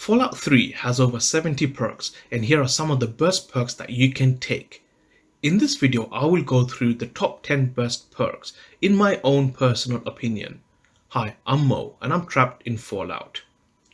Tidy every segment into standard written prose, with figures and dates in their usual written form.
Fallout 3 has over 70 perks, and here are some of the best perks that you can take. In this video, I will go through the top 10 best perks in my own personal opinion. Hi, I'm Mo and I'm trapped in Fallout.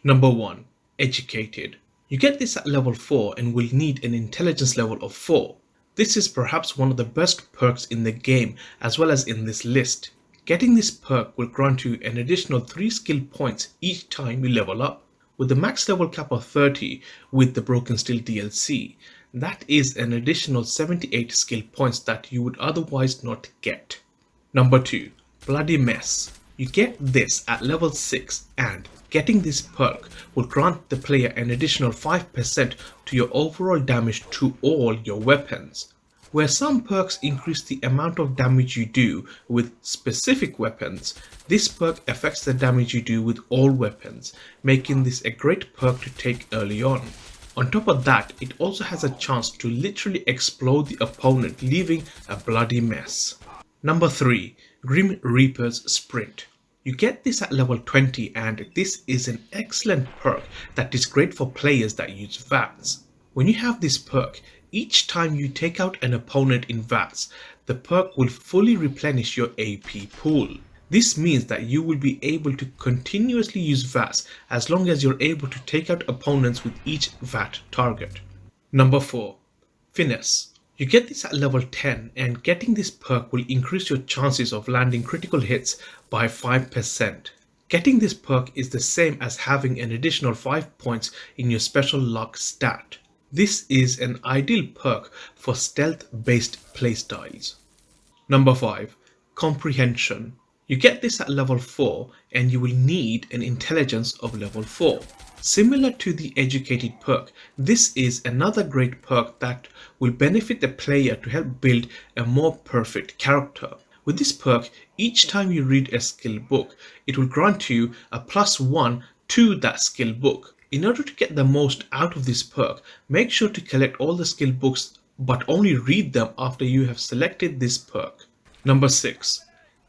Number 1. Educated. You get this at level 4 and will need an intelligence level of 4. This is perhaps one of the best perks in the game as well as in this list. Getting this perk will grant you an additional 3 skill points each time you level up. With the max level cap of 30 with the Broken Steel DLC, that is an additional 78 skill points that you would otherwise not get. Number 2. Bloody Mess. You get this at level 6 and getting this perk will grant the player an additional 5% to your overall damage to all your weapons. Where some perks increase the amount of damage you do with specific weapons, this perk affects the damage you do with all weapons, making this a great perk to take early on. On top of that, it also has a chance to literally explode the opponent, leaving a bloody mess. Number 3. Grim Reaper's Sprint. You get this at level 20 and this is an excellent perk that is great for players that use VATS. When you have this perk, each time you take out an opponent in VATS, the perk will fully replenish your AP pool. This means that you will be able to continuously use VATS as long as you're able to take out opponents with each VAT target. Number 4. Finesse. You get this at level 10 and getting this perk will increase your chances of landing critical hits by 5%. Getting this perk is the same as having an additional 5 points in your special luck stat. This is an ideal perk for stealth-based playstyles. Number 5. Comprehension. You get this at level 4 and you will need an intelligence of level 4. Similar to the educated perk, this is another great perk that will benefit the player to help build a more perfect character. With this perk, each time you read a skill book, it will grant you a +1 to that skill book. In order to get the most out of this perk, make sure to collect all the skill books but only read them after you have selected this perk. Number 6.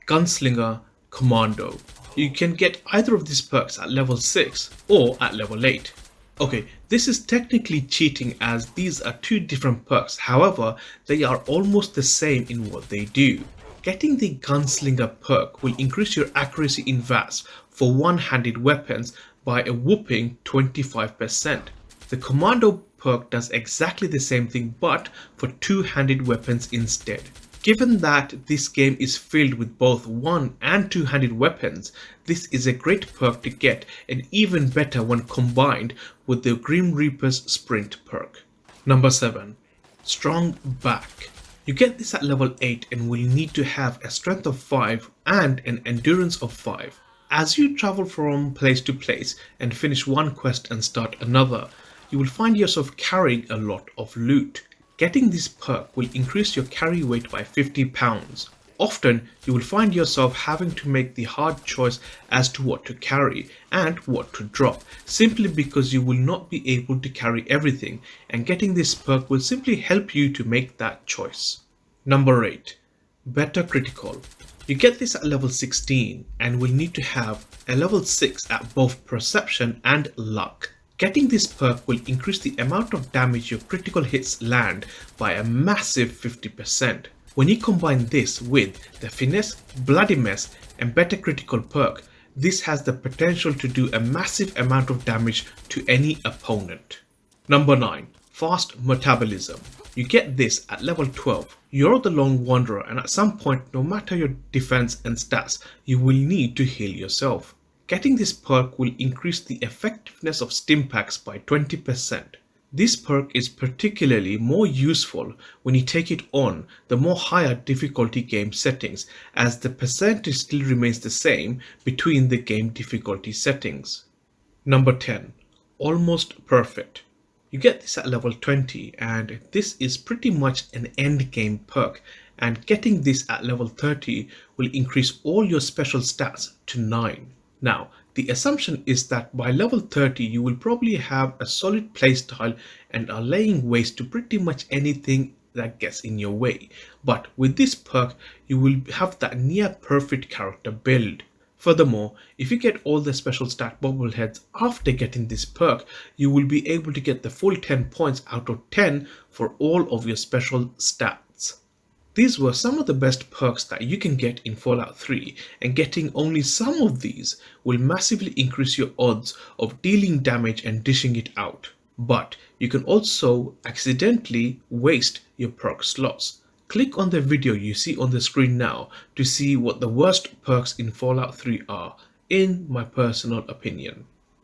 Gunslinger Commando. You can get either of these perks at level 6 or at level 8. Okay, this is technically cheating as these are two different perks, however, they are almost the same in what they do. Getting the Gunslinger perk will increase your accuracy in VATS for one-handed weapons by a whopping 25%. The Commando perk does exactly the same thing but for two-handed weapons instead. Given that this game is filled with both one and two-handed weapons, this is a great perk to get and even better when combined with the Grim Reaper's Sprint perk. Number 7. Strong Back. You get this at level 8 and will need to have a strength of 5 and an endurance of 5. As you travel from place to place and finish one quest and start another, you will find yourself carrying a lot of loot. Getting this perk will increase your carry weight by 50 pounds. Often, you will find yourself having to make the hard choice as to what to carry and what to drop, simply because you will not be able to carry everything, and getting this perk will simply help you to make that choice. Number 8. Better Critical. You get this at level 16 and will need to have a level 6 at both Perception and Luck. Getting this perk will increase the amount of damage your critical hits land by a massive 50%. When you combine this with the Finesse, Bloody Mess and Better Critical perk, this has the potential to do a massive amount of damage to any opponent. Number 9. Fast Metabolism. You get this at level 12. You're the Lone Wanderer and at some point, no matter your defense and stats, you will need to heal yourself. Getting this perk will increase the effectiveness of Stimpaks by 20%. This perk is particularly more useful when you take it on the more higher difficulty game settings, as the percentage still remains the same between the game difficulty settings. Number 10. Almost Perfect. You get this at level 20 and this is pretty much an end game perk, and getting this at level 30 will increase all your special stats to 9. Now, the assumption is that by level 30 you will probably have a solid playstyle and are laying waste to pretty much anything that gets in your way, but with this perk you will have that near perfect character build. Furthermore, if you get all the special stat bobbleheads after getting this perk, you will be able to get the full 10 points out of 10 for all of your special stats. These were some of the best perks that you can get in Fallout 3, and getting only some of these will massively increase your odds of dealing damage and dishing it out. But you can also accidentally waste your perk slots. Click on the video you see on the screen now to see what the worst perks in Fallout 3 are, in my personal opinion.